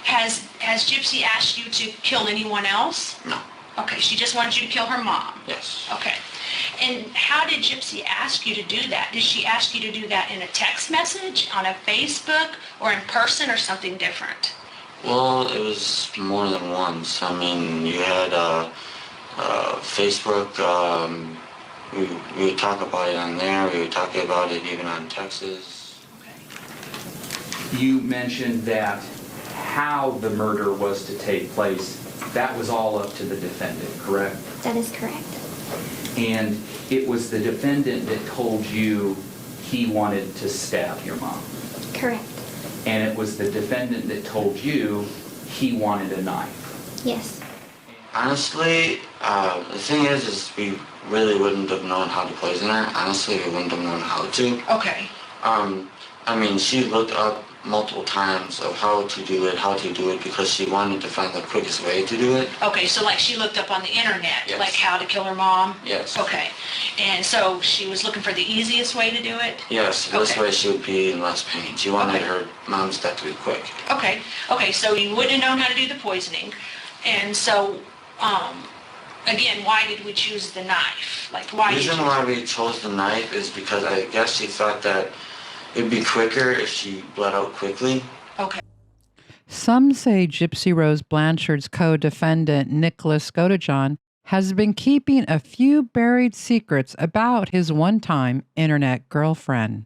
Has Gypsy asked you to kill anyone else? No. Okay, she just wanted you to kill her mom? Yes. Okay. And how did Gypsy ask you to do that? Did she ask you to do that in a text message, on a Facebook, or in person, or something different? Well, it was more than once. I mean, you had Facebook. We would talk about it on there. We would talk about it even on Texas. Okay. You mentioned that how the murder was to take place, that was all up to the defendant, correct? That is correct. And it was the defendant that told you he wanted to stab your mom. Correct. And it was the defendant that told you he wanted a knife. Yes. Honestly, the thing is we really wouldn't have known how to poison her. Honestly, we wouldn't have known how to. Okay. I mean, she looked up multiple times of how to do it because she wanted to find the quickest way to do it. Okay, so like she looked up on the internet, Yes. like how to kill her mom? Yes. Okay. And so she was looking for the easiest way to do it? Yes, this Okay. way she would be in less pain. She wanted Okay. her mom's death to be quick. Okay. Okay, so you wouldn't have known how to do the poisoning. And so, again, why did we choose the knife? Like, why The did reason you... why we chose the knife is because I guess she thought that it'd be quicker if she bled out quickly. Okay. Some say Gypsy Rose Blanchard's co-defendant, Nicholas Godejohn, has been keeping a few buried secrets about his one-time internet girlfriend.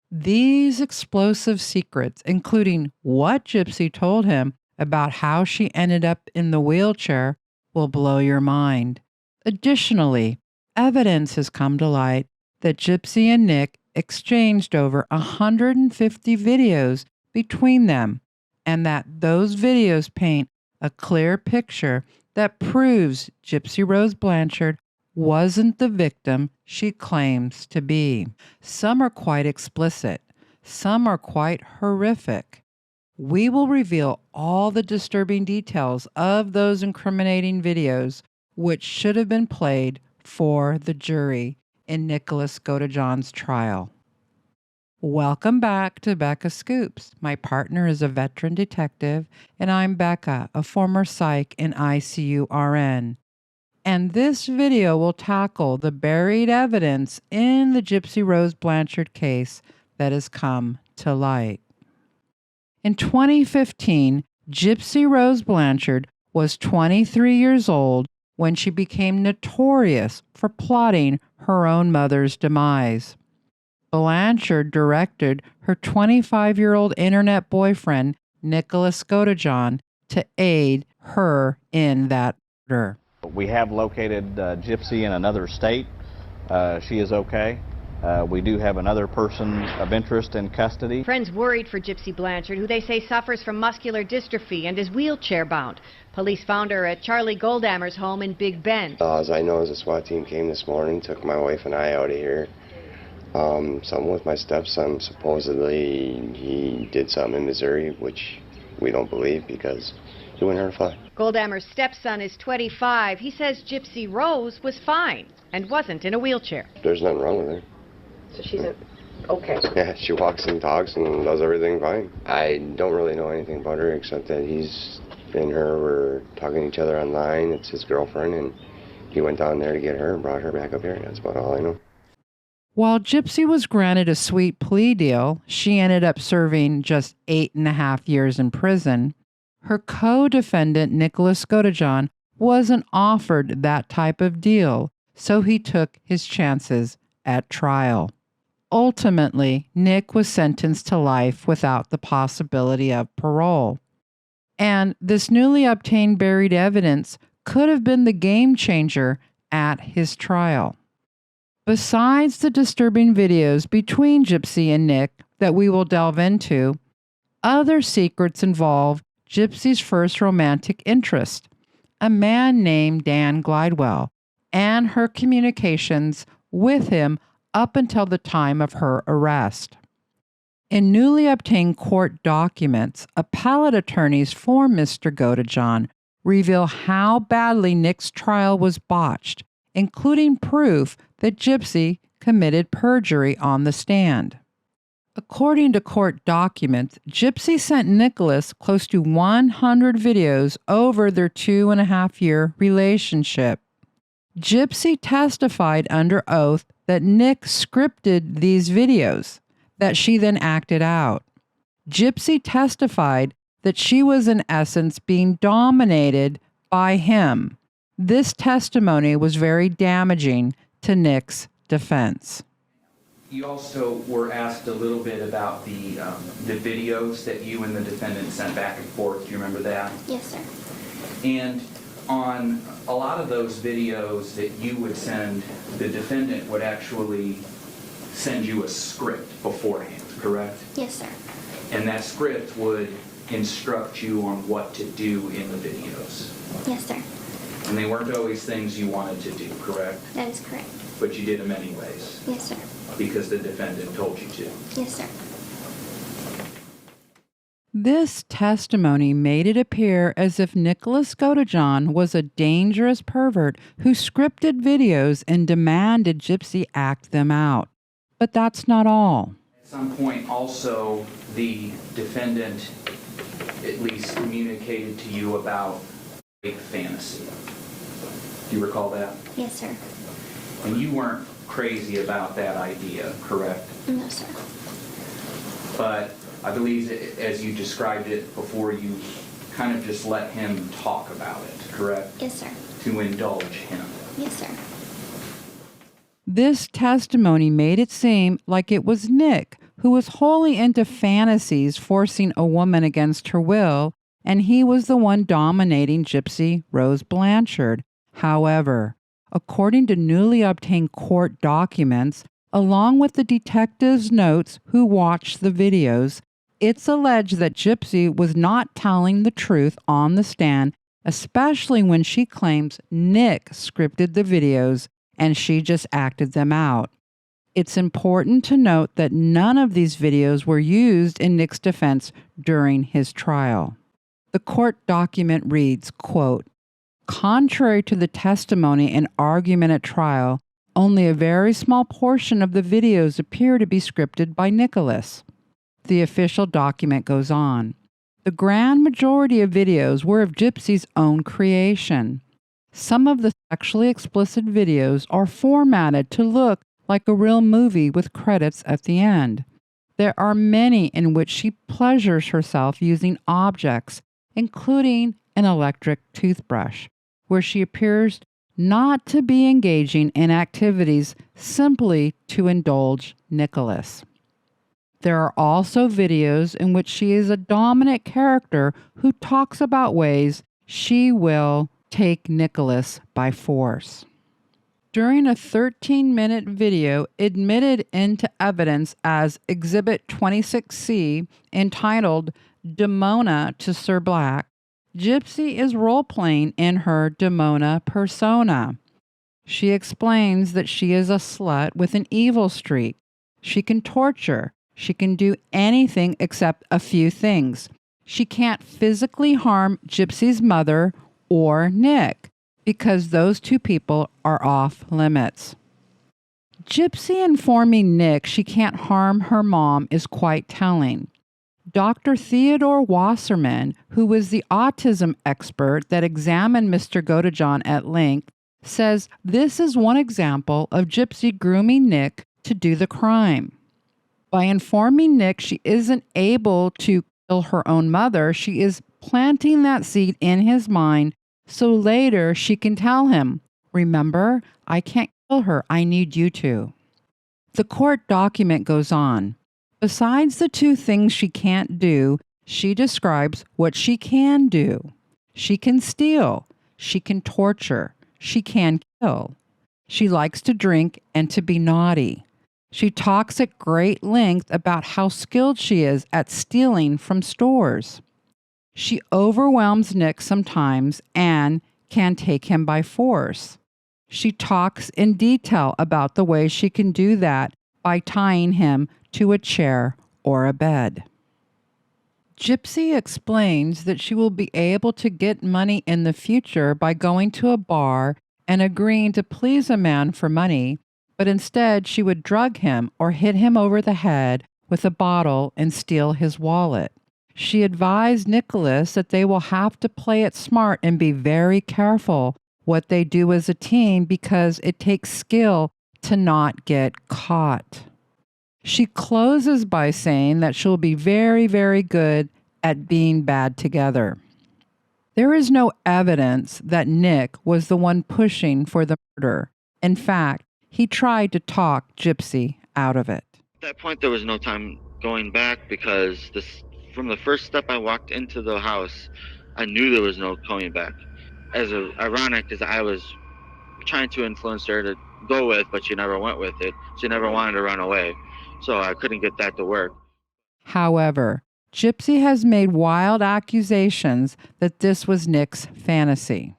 These explosive secrets, including what Gypsy told him about how she ended up in the wheelchair, will blow your mind. Additionally, evidence has come to light that Gypsy and Nick exchanged over 150 videos between them, and that those videos paint a clear picture that proves Gypsy Rose Blanchard wasn't the victim she claims to be. Some are quite explicit. Some are quite horrific. We will reveal all the disturbing details of those incriminating videos, which should have been played for the jury in Nicholas Godejohn's trial. Welcome back to Becca Scoops. My partner is a veteran detective, and I'm Becca, a former psych and ICU RN. And this video will tackle the buried evidence in the Gypsy Rose Blanchard case that has come to light. In 2015, Gypsy Rose Blanchard was 23 years old when she became notorious for plotting her own mother's demise. Blanchard directed her 25-year-old internet boyfriend, Nicholas Godejohn, to aid her in that murder. We have located Gypsy in another state. She is okay. We do have another person of interest in custody. Friends worried for Gypsy Blanchard, who they say suffers from muscular dystrophy and is wheelchair-bound. Police found her at Charlie Goldammer's home in Big Bend. As I know, the SWAT team came this morning, took my wife and I out of here. Something with my stepson, supposedly he did something in Missouri, which we don't believe because he wouldn't hurt a fly. Goldammer's stepson is 25. He says Gypsy Rose was fine and wasn't in a wheelchair. There's nothing wrong with her. So she's okay. Yeah, she walks and talks and does everything fine. I don't really know anything about her except that he's and her were talking to each other online. It's his girlfriend, and he went down there to get her and brought her back up here. That's about all I know. While Gypsy was granted a sweet plea deal, she ended up serving just 8.5 years in prison. Her co-defendant, Nicholas Godejohn, wasn't offered that type of deal, so he took his chances at trial. Ultimately, Nick was sentenced to life without the possibility of parole. And this newly obtained buried evidence could have been the game changer at his trial. Besides the disturbing videos between Gypsy and Nick that we will delve into, other secrets involve Gypsy's first romantic interest, a man named Dan Glidewell, and her communications with him up until the time of her arrest. In newly obtained court documents, appellate attorneys for Mr. Godejohn reveal how badly Nick's trial was botched, including proof that Gypsy committed perjury on the stand. According to court documents, Gypsy sent Nicholas close to 100 videos over their 2.5-year relationship. Gypsy testified under oath that Nick scripted these videos, that she then acted out. Gypsy testified that she was in essence being dominated by him. This testimony was very damaging to Nick's defense. You also were asked a little bit about the videos that you and the defendant sent back and forth. Do you remember that? Yes, sir. And on a lot of those videos that you would send, the defendant would actually send you a script beforehand, correct? Yes, sir. And that script would instruct you on what to do in the videos. Yes, sir. And they weren't always things you wanted to do, correct? That is correct. But you did them anyways, Yes, sir. because the defendant told you to. Yes, sir. This testimony made it appear as if Nicholas Godejohn was a dangerous pervert who scripted videos and demanded Gypsy act them out. But that's not all. At some point also, the defendant at least communicated to you about rape fantasy. Do you recall that? Yes, sir. And you weren't crazy about that idea, correct? No, sir. But I believe as you described it before, you kind of just let him talk about it, correct? Yes, sir. To indulge him. Yes, sir. This testimony made it seem like it was Nick who was wholly into fantasies forcing a woman against her will, and he was the one dominating Gypsy Rose Blanchard. However, according to newly obtained court documents, along with the detective's notes who watched the videos, it's alleged that Gypsy was not telling the truth on the stand, especially when she claims Nick scripted the videos and she just acted them out. It's important to note that none of these videos were used in Nick's defense during his trial. The court document reads, quote, "Contrary to the testimony and argument at trial, only a very small portion of the videos appear to be scripted by Nicholas." The official document goes on. The grand majority of videos were of Gypsy's own creation. Some of the sexually explicit videos are formatted to look like a real movie with credits at the end. There are many in which she pleasures herself using objects, including an electric toothbrush, where she appears not to be engaging in activities simply to indulge Nicholas. There are also videos in which she is a dominant character who talks about ways she will take Nicholas by force. During a 13-minute video admitted into evidence as Exhibit 26C, entitled Demona to Sir Black, Gypsy is role-playing in her Demona persona. She explains that she is a slut with an evil streak. She can torture. She can do anything except a few things. She can't physically harm Gypsy's mother or Nick, because those two people are off limits. Gypsy informing Nick she can't harm her mom is quite telling. Dr. Theodore Wasserman, who was the autism expert that examined Mr. Godejohn at length, says this is one example of Gypsy grooming Nick to do the crime. By informing Nick she isn't able to kill her own mother, she is planting that seed in his mind so later she can tell him, "Remember, I can't kill her, I need you to." The court document goes on. Besides the two things she can't do, she describes what she can do. She can steal, she can torture, she can kill. She likes to drink and to be naughty. She talks at great length about how skilled she is at stealing from stores. She overwhelms Nick sometimes and can take him by force. She talks in detail about the way she can do that by tying him to a chair or a bed. Gypsy explains that she will be able to get money in the future by going to a bar and agreeing to please a man for money, but instead she would drug him or hit him over the head with a bottle and steal his wallet. She advised Nicholas that they will have to play it smart and be very careful what they do as a team because it takes skill to not get caught. She closes by saying that she'll be very, very good at being bad together. There is no evidence that Nick was the one pushing for the murder. In fact, he tried to talk Gypsy out of it. At that point, there was no time going back because from the first step I walked into the house, I knew there was no going back. As ironic as I was trying to influence her to go with, but she never went with it. She never wanted to run away, so I couldn't get that to work. However, Gypsy has made wild accusations that this was Nick's fantasy.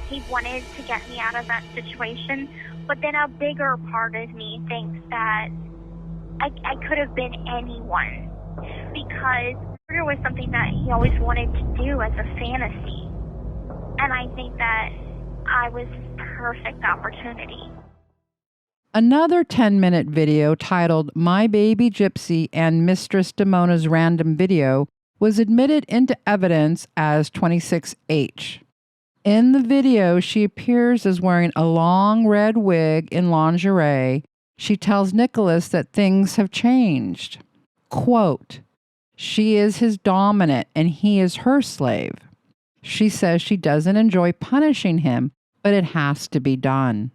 He wanted to get me out of that situation, but then a bigger part of me thinks that I could have been anyone because murder was something that he always wanted to do as a fantasy. And I think that I was his perfect opportunity. Another 10-minute video titled My Baby Gypsy and Mistress Damona's Random Video was admitted into evidence as 26H. In the video, she appears as wearing a long red wig in lingerie. She tells Nicholas that things have changed. Quote, she is his dominant and he is her slave. She says she doesn't enjoy punishing him, but it has to be done.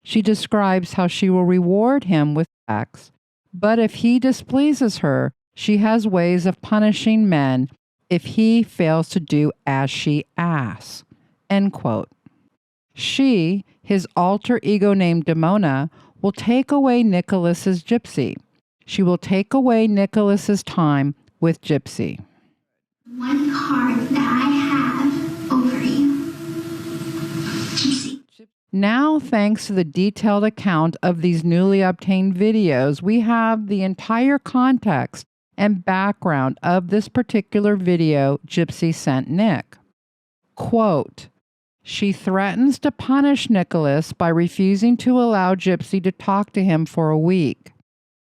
She describes how she will reward him with sex, but if he displeases her, she has ways of punishing men if he fails to do as she asks. End quote. She, his alter ego named Damona, will take away Nicholas's Gypsy. She will take away Nicholas's time with Gypsy. One card that I have over you. Gypsy. Now, thanks to the detailed account of these newly obtained videos, we have the entire context and background of this particular video Gypsy sent Nick. Quote, she threatens to punish Nicholas by refusing to allow Gypsy to talk to him for a week.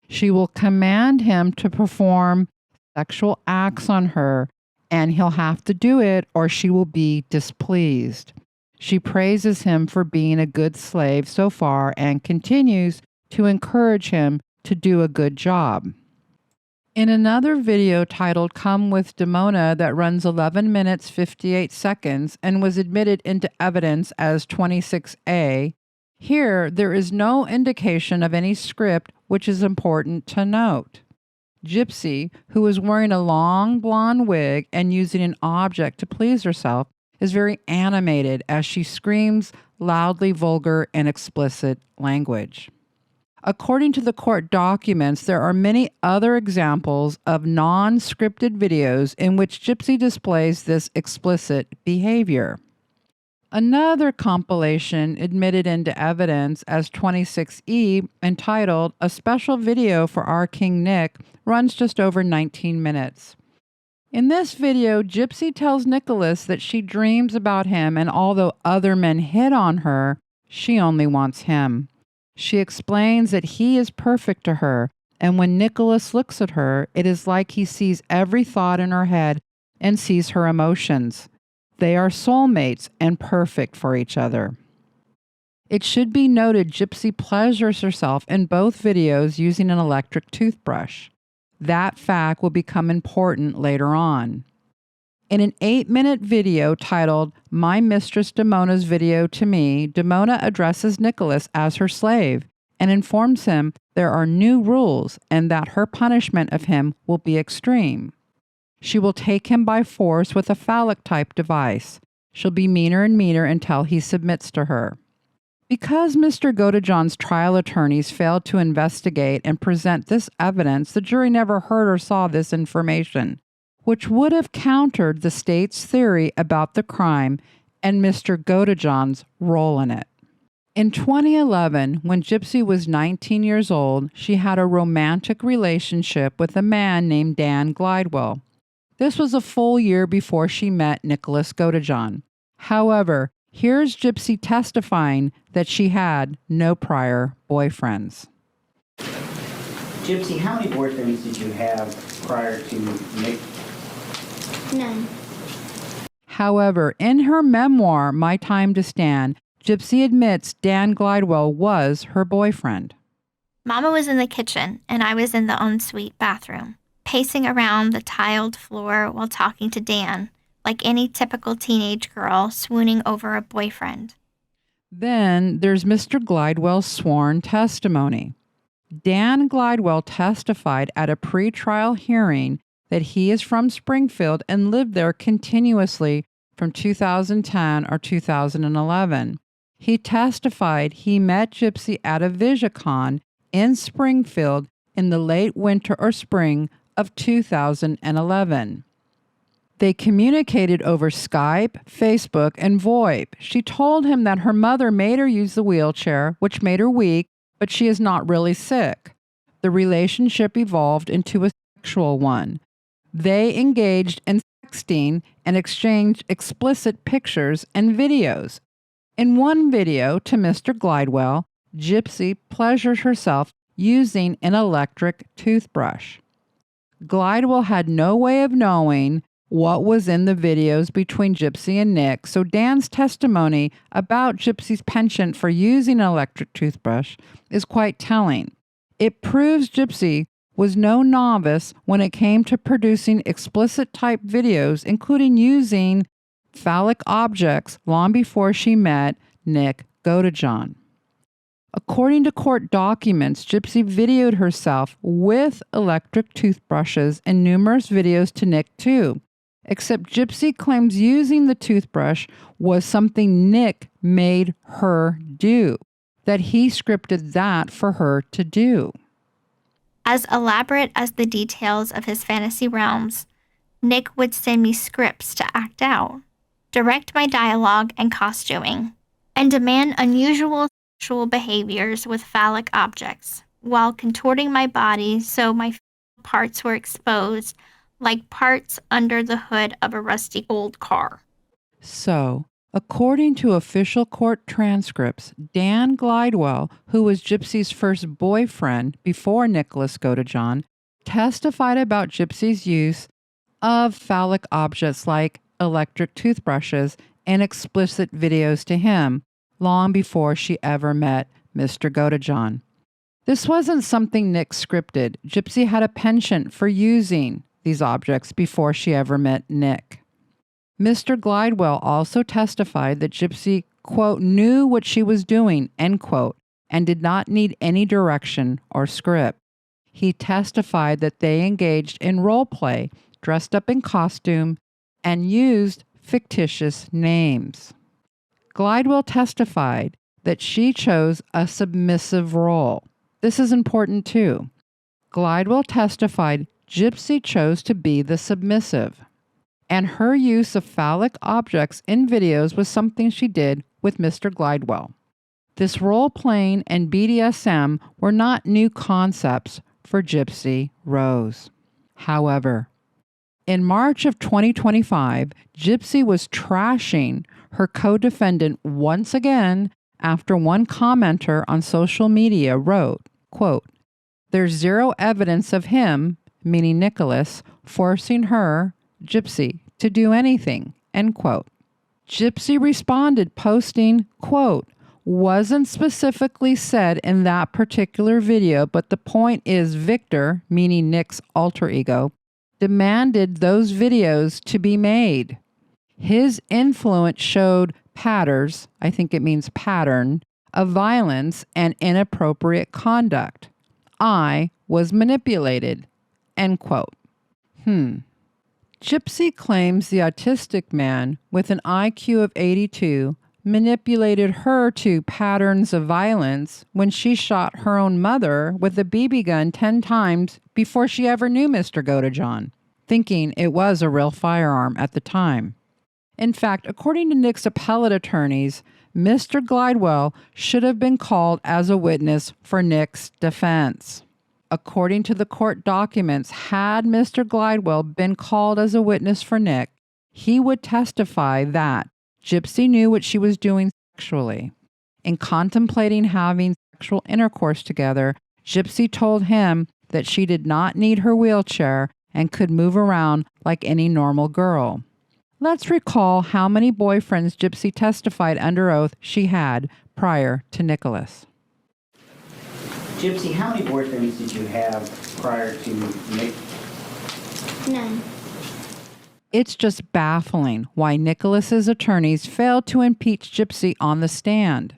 She will command him to perform sexual acts on her, and he'll have to do it or she will be displeased. She praises him for being a good slave so far and continues to encourage him to do a good job. In another video titled Come with Damona that runs 11 minutes 58 seconds and was admitted into evidence as 26A, here there is no indication of any script, which is important to note. Gypsy, who is wearing a long blonde wig and using an object to please herself, is very animated as she screams loudly vulgar and explicit language. According to the court documents, there are many other examples of non-scripted videos in which Gypsy displays this explicit behavior. Another compilation admitted into evidence as 26E, entitled A Special Video for Our King Nick, runs just over 19 minutes. In this video, Gypsy tells Nicholas that she dreams about him, and although other men hit on her, she only wants him. She explains that he is perfect to her, and when Nicholas looks at her, it is like he sees every thought in her head and sees her emotions. They are soulmates and perfect for each other. It should be noted Gypsy pleasures herself in both videos using an electric toothbrush. That fact will become important later on. In an 8-minute video titled My Mistress Damona's Video to Me, Damona addresses Nicholas as her slave and informs him there are new rules and that her punishment of him will be extreme. She will take him by force with a phallic-type device. She'll be meaner and meaner until he submits to her. Because Mr. Godejohn's trial attorneys failed to investigate and present this evidence, the jury never heard or saw this information, which would have countered the state's theory about the crime and Mr. Godejohn's role in it. In 2011, when Gypsy was 19 years old, she had a romantic relationship with a man named Dan Glidewell. This was a full year before she met Nicholas Godejohn. However, here's Gypsy testifying that she had no prior boyfriends. Gypsy, how many boyfriends did you have prior to Nick? None. However, in her memoir, My Time to Stand, Gypsy admits Dan Glidewell was her boyfriend. Mama was in the kitchen, and I was in the ensuite bathroom, pacing around the tiled floor while talking to Dan, like any typical teenage girl swooning over a boyfriend. Then there's Mr. Glidewell's sworn testimony. Dan Glidewell testified at a pretrial hearing that he is from Springfield and lived there continuously from 2010 or 2011. He testified he met Gypsy at a VisiCon in Springfield in the late winter or spring of 2011. They communicated over Skype, Facebook, and VoIP. She told him that her mother made her use the wheelchair, which made her weak, but she is not really sick. The relationship evolved into a sexual one. They engaged in sexting and exchanged explicit pictures and videos. In one video to Mr. Glidewell, Gypsy pleasures herself using an electric toothbrush. Glidewell had no way of knowing what was in the videos between Gypsy and Nick, so Dan's testimony about Gypsy's penchant for using an electric toothbrush is quite telling. It proves Gypsy was no novice when it came to producing explicit type videos, including using phallic objects long before she met Nick Godejohn. According to court documents, Gypsy videoed herself with electric toothbrushes in numerous videos to Nick too, except Gypsy claims using the toothbrush was something Nick made her do, that he scripted that for her to do. As elaborate as the details of his fantasy realms, Nick would send me scripts to act out, direct my dialogue and costuming, and demand unusual sexual behaviors with phallic objects, while contorting my body so my parts were exposed like parts under the hood of a rusty old car. So, according to official court transcripts, Dan Glidewell, who was Gypsy's first boyfriend before Nicholas Godejohn, testified about Gypsy's use of phallic objects like electric toothbrushes and explicit videos to him long before she ever met Mr. Godejohn. This wasn't something Nick scripted. Gypsy had a penchant for using these objects before she ever met Nick. Mr. Glidewell also testified that Gypsy, quote, knew what she was doing, end quote, and did not need any direction or script. He testified that they engaged in role play, dressed up in costume, and used fictitious names. Glidewell testified that she chose a submissive role. This is important too. Glidewell testified Gypsy chose to be the submissive, and her use of phallic objects in videos was something she did with Mr. Glidewell. This role-playing and BDSM were not new concepts for Gypsy Rose. However, in March of 2025, Gypsy was trashing her co-defendant once again after one commenter on social media wrote, quote, "There's zero evidence of him," meaning Nicholas, "forcing her, Gypsy, to do anything," end quote. Gypsy responded posting, quote, "Wasn't specifically said in that particular video, but the point is Victor," meaning Nick's alter ego, "demanded those videos to be made. His influence showed patterns," I think it means pattern, "of violence and inappropriate conduct. I was manipulated," end quote. Gypsy claims the autistic man with an IQ of 82 manipulated her to patterns of violence when she shot her own mother with a BB gun 10 times before she ever knew Mr. Godejohn, thinking it was a real firearm at the time. In fact, according to Nick's appellate attorneys, Mr. Glidewell should have been called as a witness for Nick's defense. According to the court documents, had Mr. Glidewell been called as a witness for Nick, he would testify that Gypsy knew what she was doing sexually. In contemplating having sexual intercourse together, Gypsy told him that she did not need her wheelchair and could move around like any normal girl. Let's recall how many boyfriends Gypsy testified under oath she had prior to Nicholas. Gypsy, how many boyfriends did you have prior to Nick? None. It's just baffling why Nicholas's attorneys failed to impeach Gypsy on the stand.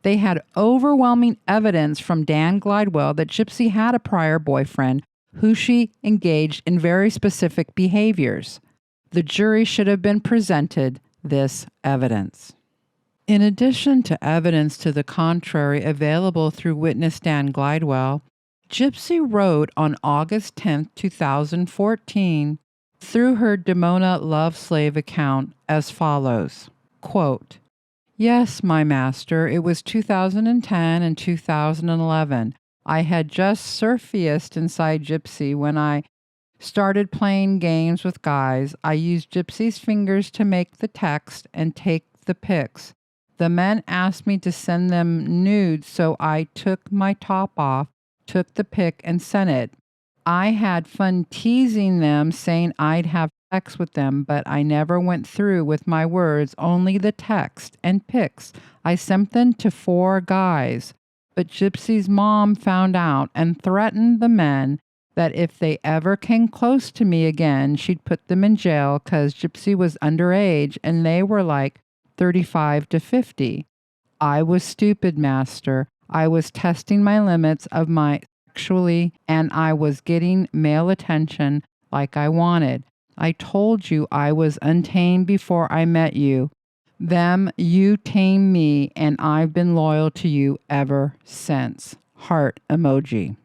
They had overwhelming evidence from Dan Glidewell that Gypsy had a prior boyfriend who she engaged in very specific behaviors. The jury should have been presented this evidence. In addition to evidence to the contrary available through witness Dan Glidewell, Gypsy wrote on August 10, 2014, through her Demona Love Slave account as follows, quote, "Yes, my master, it was 2010 and 2011. I had just surfaced inside Gypsy when I started playing games with guys. I used Gypsy's fingers to make the text and take the pics. The men asked me to send them nudes, so I took my top off, took the pic, and sent it. I had fun teasing them, saying I'd have sex with them, but I never went through with my words, only the text and pics. I sent them to 4 guys, but Gypsy's mom found out and threatened the men that if they ever came close to me again, she'd put them in jail because Gypsy was underage and they were like 35 to 50. I was stupid, master. I was testing my limits of my sexually and I was getting male attention like I wanted. I told you I was untamed before I met you. You tamed me and I've been loyal to you ever since. Heart emoji."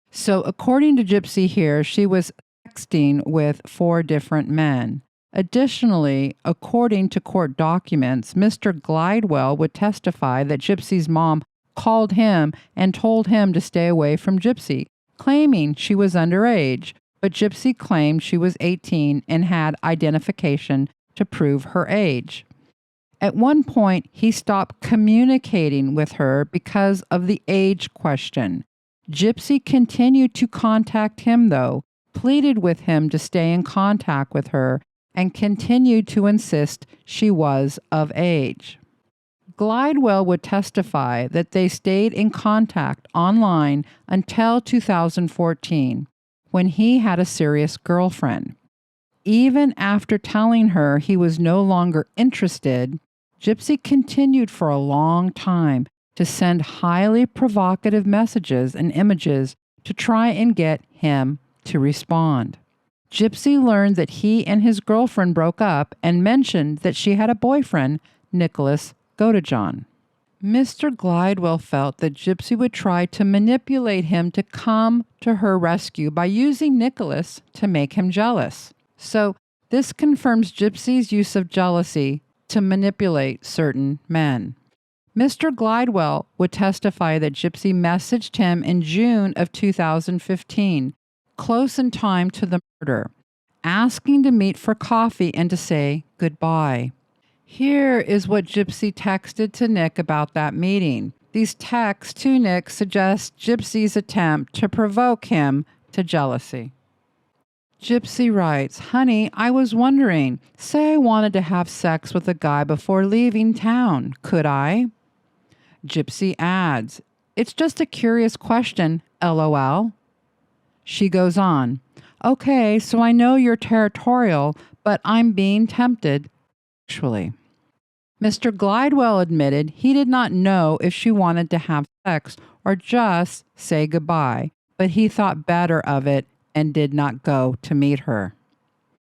So according to Gypsy here, she was texting with 4 different men. Additionally, according to court documents, Mr. Glidewell would testify that Gypsy's mom called him and told him to stay away from Gypsy, claiming she was underage, but Gypsy claimed she was 18 and had identification to prove her age. At one point, he stopped communicating with her because of the age question. Gypsy continued to contact him, though, pleaded with him to stay in contact with her, and continued to insist she was of age. Glidewell would testify that they stayed in contact online until 2014, when he had a serious girlfriend. Even after telling her he was no longer interested, Gypsy continued for a long time to send highly provocative messages and images to try and get him to respond. Gypsy learned that he and his girlfriend broke up and mentioned that she had a boyfriend, Nicholas Godejohn. Mr. Glidewell felt that Gypsy would try to manipulate him to come to her rescue by using Nicholas to make him jealous. So this confirms Gypsy's use of jealousy to manipulate certain men. Mr. Glidewell would testify that Gypsy messaged him in June of 2015, close in time to the murder, asking to meet for coffee and to say goodbye. Here is what Gypsy texted to Nick about that meeting. These texts to Nick suggest Gypsy's attempt to provoke him to jealousy. Gypsy writes, "Honey, I was wondering, say I wanted to have sex with a guy before leaving town. Could I?" Gypsy adds, "It's just a curious question, LOL." She goes on, "Okay, so I know you're territorial, but I'm being tempted sexually." Mr. Glidewell admitted he did not know if she wanted to have sex or just say goodbye, but he thought better of it and did not go to meet her.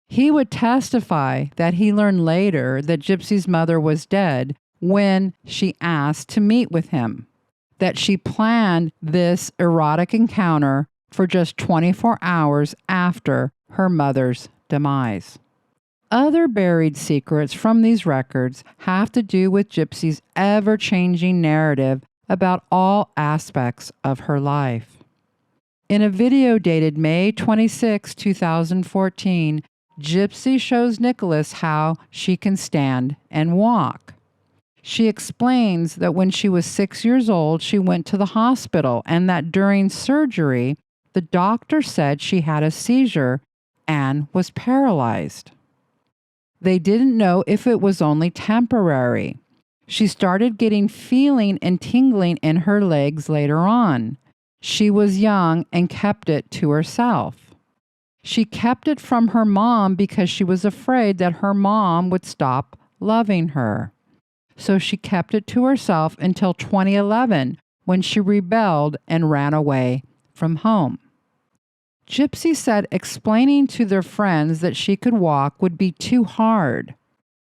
He would testify that he learned later that Gypsy's mother was dead when she asked to meet with him, that she planned this erotic encounter for just 24 hours after her mother's demise. Other buried secrets from these records have to do with Gypsy's ever-changing narrative about all aspects of her life. In a video dated May 26, 2014, Gypsy shows Nicholas how she can stand and walk. She explains that when she was 6 years old, she went to the hospital and that during surgery, the doctor said she had a seizure and was paralyzed. They didn't know if it was only temporary. She started getting feeling and tingling in her legs later on. She was young and kept it to herself. She kept it from her mom because she was afraid that her mom would stop loving her. So she kept it to herself until 2011 when she rebelled and ran away from home. Gypsy said explaining to their friends that she could walk would be too hard.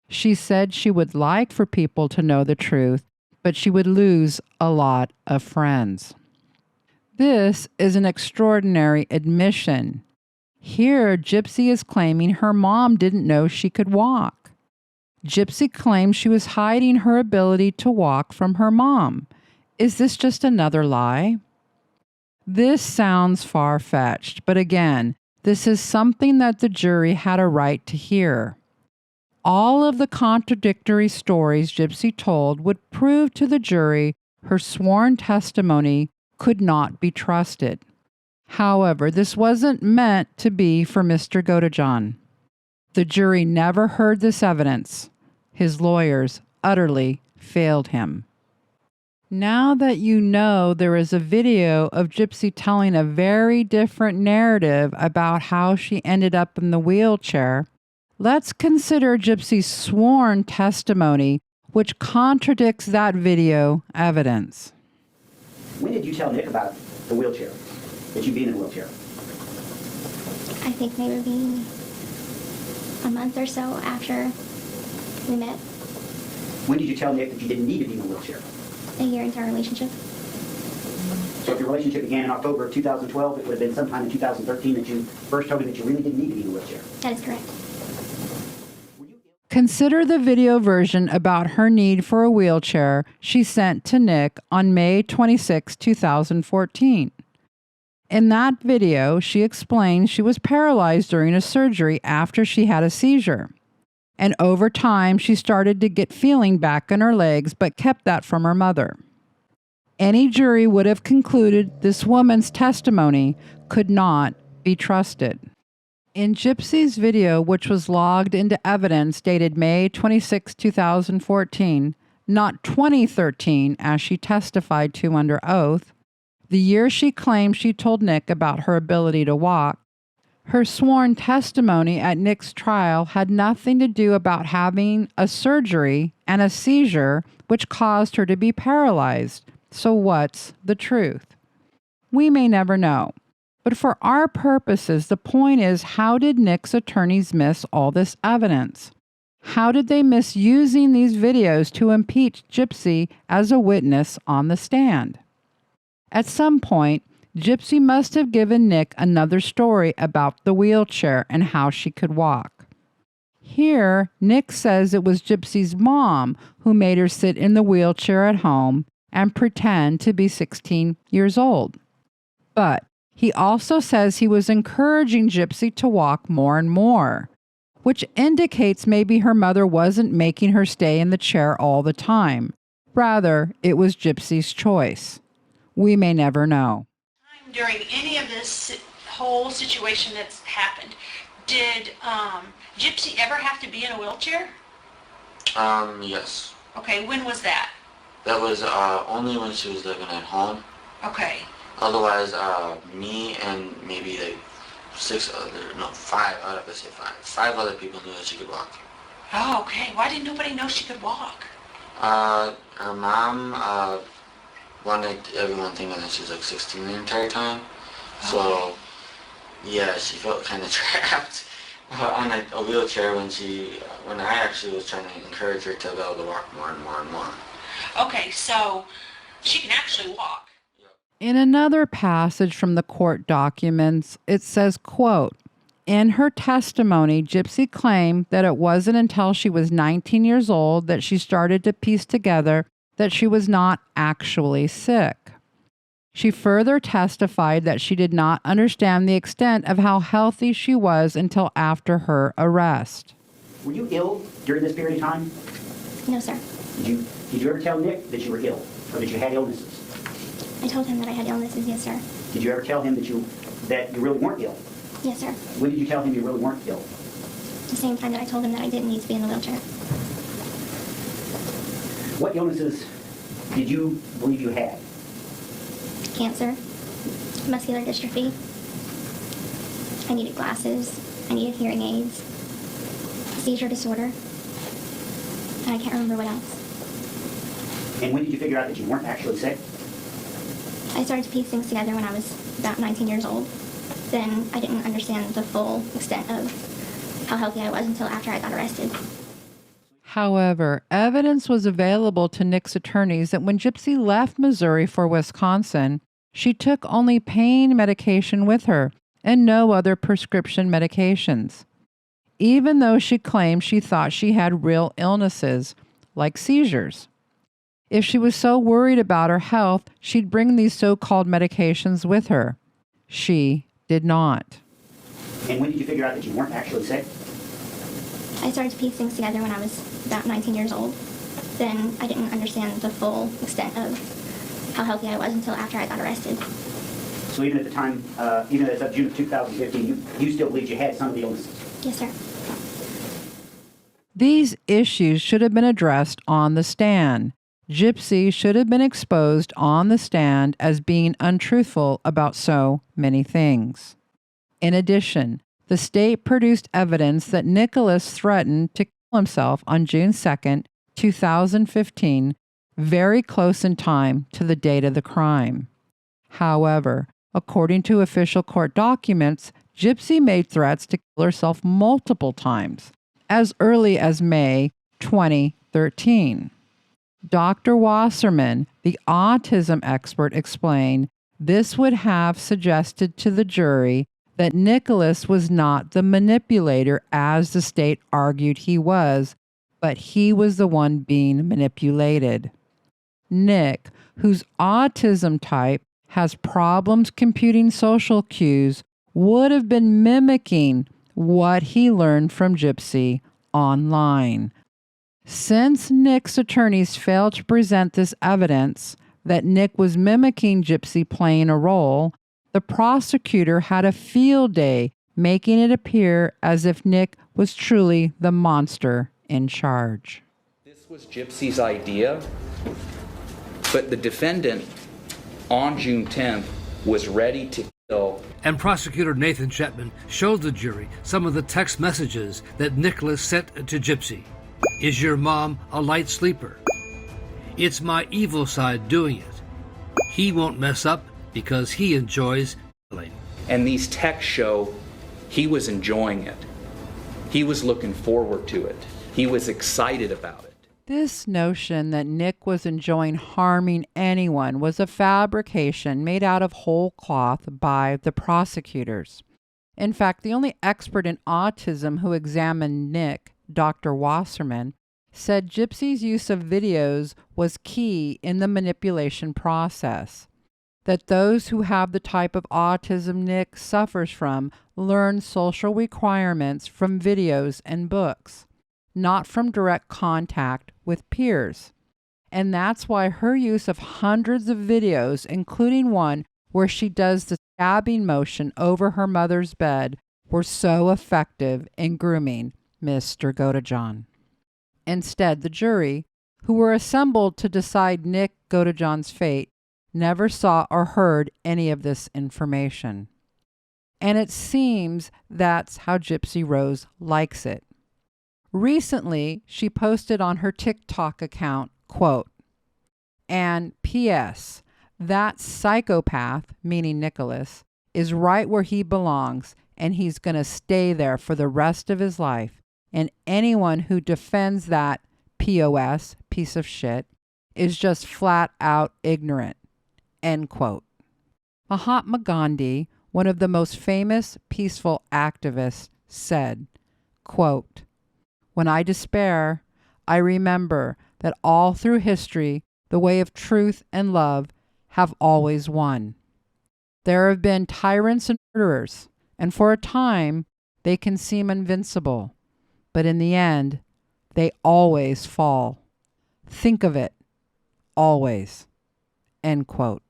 She said she would like for people to know the truth, but she would lose a lot of friends. This is an extraordinary admission. Here, Gypsy is claiming her mom didn't know she could walk. Gypsy claims she was hiding her ability to walk from her mom. Is this just another lie? This sounds far-fetched, but again, this is something that the jury had a right to hear. All of the contradictory stories Gypsy told would prove to the jury her sworn testimony could not be trusted. However, this wasn't meant to be for Mr. Godejohn. The jury never heard this evidence. His lawyers utterly failed him. Now that you know there is a video of Gypsy telling a very different narrative about how she ended up in the wheelchair, let's consider Gypsy's sworn testimony, which contradicts that video evidence. When did you tell Nick about the wheelchair? That you being in a wheelchair? I think maybe a month or so after we met. When did you tell Nick that you didn't need to be in a wheelchair? A year into our relationship. So if your relationship began in October of 2012, it would have been sometime in 2013 that you first told him that you really didn't need to be in a wheelchair. That is correct. Consider the video version about her need for a wheelchair she sent to Nick on May 26, 2014. In that video, she explained she was paralyzed during a surgery after she had a seizure. And over time, she started to get feeling back in her legs, but kept that from her mother. Any jury would have concluded this woman's testimony could not be trusted. In Gypsy's video, which was logged into evidence dated May 26, 2014, not 2013 as she testified to under oath, the year she claimed she told Nick about her ability to walk, her sworn testimony at Nick's trial had nothing to do about having a surgery and a seizure which caused her to be paralyzed. So what's the truth? We may never know. But for our purposes, the point is, how did Nick's attorneys miss all this evidence? How did they miss using these videos to impeach Gypsy as a witness on the stand? At some point, Gypsy must have given Nick another story about the wheelchair and how she could walk. Here, Nick says it was Gypsy's mom who made her sit in the wheelchair at home and pretend to be 16 years old. But he also says he was encouraging Gypsy to walk more and more, which indicates maybe her mother wasn't making her stay in the chair all the time. Rather, it was Gypsy's choice. We may never know. During any of this whole situation that's happened, did Gypsy ever have to be in a wheelchair? Yes. Okay, when was that? That was only when she was living at home. Okay. Otherwise, me and maybe like five other people knew that she could walk. Oh, okay. Why didn't nobody know she could walk? Her mom wanted everyone thinking that she was like 16 the entire time. So, yeah, she felt kind of trapped on a wheelchair when I actually was trying to encourage her to be able to walk more and more and more. Okay, so she can actually walk. In another passage from the court documents, it says, quote, in her testimony, Gypsy claimed that it wasn't until she was 19 years old that she started to piece together that she was not actually sick. She further testified that she did not understand the extent of how healthy she was until after her arrest. Were you ill during this period of time? No, sir. Did you ever tell Nick that you were ill or that you had illnesses? I told him that I had illnesses, yes, sir. Did you ever tell him that you that you really weren't ill? Yes, sir. When did you tell him you really weren't ill? The same time that I told him that I didn't need to be in the wheelchair. What illnesses did you believe you had? Cancer, muscular dystrophy. I needed glasses. I needed hearing aids. Seizure disorder. And I can't remember what else. And when did you figure out that you weren't actually sick? I started to piece things together when I was about 19 years old. Then I didn't understand the full extent of how healthy I was until after I got arrested. However, evidence was available to Nick's attorneys that when Gypsy left Missouri for Wisconsin, she took only pain medication with her and no other prescription medications, even though she claimed she thought she had real illnesses, like seizures. If she was so worried about her health, she'd bring these so-called medications with her. She did not. And when did you figure out that you weren't actually sick? I started to piece things together when I was about 19 years old. Then I didn't understand the full extent of how healthy I was until after I got arrested. So even at the time, even as of June of 2015, you still believed you had some of the illnesses? Yes, sir. These issues should have been addressed on the stand. Gypsy should have been exposed on the stand as being untruthful about so many things. In addition, the state produced evidence that Nicholas threatened to kill himself on June 2nd, 2015, very close in time to the date of the crime. However, according to official court documents, Gypsy made threats to kill herself multiple times, as early as May 2013. Dr. Wasserman, the autism expert, explained this would have suggested to the jury that Nicholas was not the manipulator as the state argued he was, but he was the one being manipulated. Nick, whose autism type has problems computing social cues, would have been mimicking what he learned from Gypsy online. Since Nick's attorneys failed to present this evidence that Nick was mimicking Gypsy playing a role, the prosecutor had a field day making it appear as if Nick was truly the monster in charge. This was Gypsy's idea, but the defendant on June 10th was ready to kill. And prosecutor Nathan Chetman showed the jury some of the text messages that Nicholas sent to Gypsy. Is your mom a light sleeper? It's my evil side doing it. He won't mess up because he enjoys killing. And these texts show he was enjoying it. He was looking forward to it. He was excited about it. This notion that Nick was enjoying harming anyone was a fabrication made out of whole cloth by the prosecutors. In fact, the only expert in autism who examined Nick, Dr. Wasserman, said Gypsy's use of videos was key in the manipulation process. That those who have the type of autism Nick suffers from learn social requirements from videos and books, not from direct contact with peers. And that's why her use of hundreds of videos, including one where she does the stabbing motion over her mother's bed, were so effective in grooming Mr. Godejohn. Instead, the jury, who were assembled to decide Nick Godejohn's fate, never saw or heard any of this information. And it seems that's how Gypsy Rose likes it. Recently, she posted on her TikTok account, quote, "And P.S., that psychopath," meaning Nicholas, "is right where he belongs, and he's going to stay there for the rest of his life. And anyone who defends that POS, piece of shit, is just flat out ignorant." End quote. Mahatma Gandhi, one of the most famous peaceful activists, said, quote, "When I despair, I remember that all through history, the way of truth and love have always won. There have been tyrants and murderers, and for a time they can seem invincible, but in the end, they always fall. Think of it, always." End quote.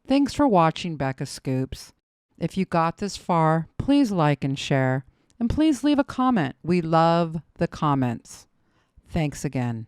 Thanks for watching, Becca Scoops. If you got this far, please like and share. And please leave a comment. We love the comments. Thanks again.